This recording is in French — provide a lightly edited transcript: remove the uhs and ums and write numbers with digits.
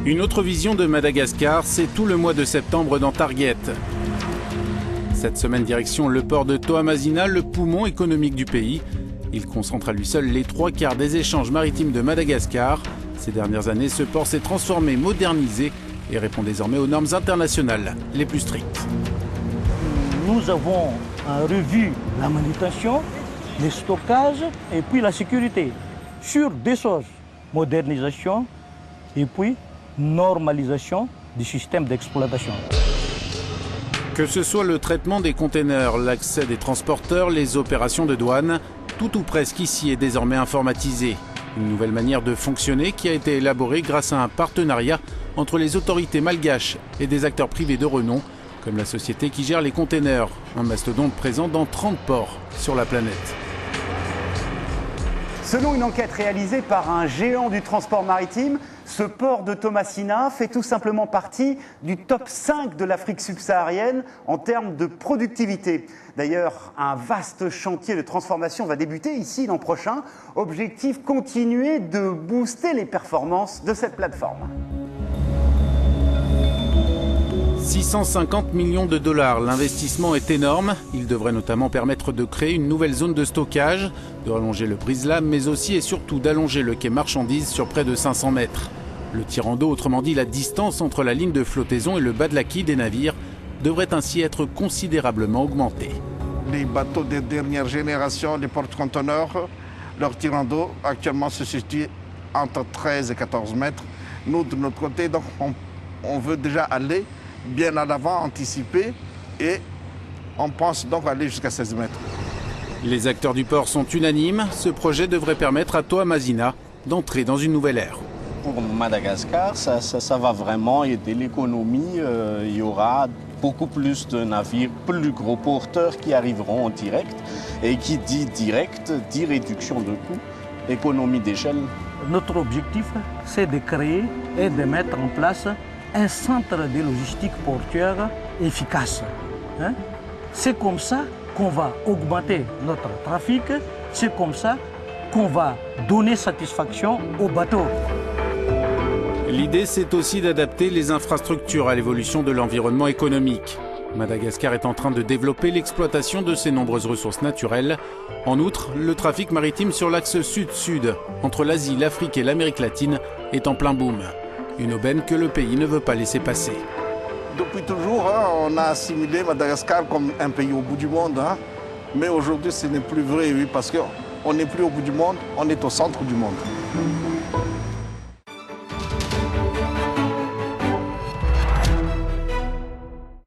Une autre vision de Madagascar, c'est tout le mois de septembre dans Target. Cette semaine direction le port de Toamasina, le poumon économique du pays. Il concentre à lui seul les 3/4 des échanges maritimes de Madagascar. Ces dernières années, ce port s'est transformé, modernisé et répond désormais aux normes internationales les plus strictes. Nous avons revu la manutention, le stockage et puis la sécurité sur deux choses, modernisation et puis normalisation du système d'exploitation. Que ce soit le traitement des containers, l'accès des transporteurs, les opérations de douane, tout ou presque ici est désormais informatisé. Une nouvelle manière de fonctionner qui a été élaborée grâce à un partenariat entre les autorités malgaches et des acteurs privés de renom, comme la société qui gère les containers, un mastodonte présent dans 30 ports sur la planète. Selon une enquête réalisée par un géant du transport maritime, ce port de Toamasina fait tout simplement partie du top 5 de l'Afrique subsaharienne en termes de productivité. D'ailleurs, un vaste chantier de transformation va débuter ici l'an prochain. Objectif, continuer de booster les performances de cette plateforme. 650 millions de dollars, l'investissement est énorme. Il devrait notamment permettre de créer une nouvelle zone de stockage, de rallonger le brise-lames, mais aussi et surtout d'allonger le quai marchandises sur près de 500 mètres. Le tirant d'eau, autrement dit la distance entre la ligne de flottaison et le bas de la quille des navires, devrait ainsi être considérablement augmenté. Les bateaux de dernière génération, les porte-conteneurs, leur tirant d'eau actuellement se situe entre 13 et 14 mètres. Nous, de notre côté, donc, on veut déjà aller bien à l'avant, anticiper, et on pense donc aller jusqu'à 16 mètres. Les acteurs du port sont unanimes. Ce projet devrait permettre à Toamasina d'entrer dans une nouvelle ère. Pour Madagascar, ça va vraiment aider l'économie. Il y aura beaucoup plus de navires plus gros porteurs qui arriveront en direct. Et qui dit direct, dit réduction de coûts, économie d'échelle. Notre objectif, c'est de créer et de mettre en place un centre de logistique portuaire efficace. C'est comme ça qu'on va augmenter notre trafic, c'est comme ça qu'on va donner satisfaction aux bateaux. L'idée, c'est aussi d'adapter les infrastructures à l'évolution de l'environnement économique. Madagascar est en train de développer l'exploitation de ses nombreuses ressources naturelles. En outre, le trafic maritime sur l'axe sud-sud, entre l'Asie, l'Afrique et l'Amérique latine, est en plein boom. Une aubaine que le pays ne veut pas laisser passer. Depuis toujours, on a assimilé Madagascar comme un pays au bout du monde. Mais aujourd'hui, ce n'est plus vrai, oui, parce qu'on n'est plus au bout du monde, on est au centre du monde.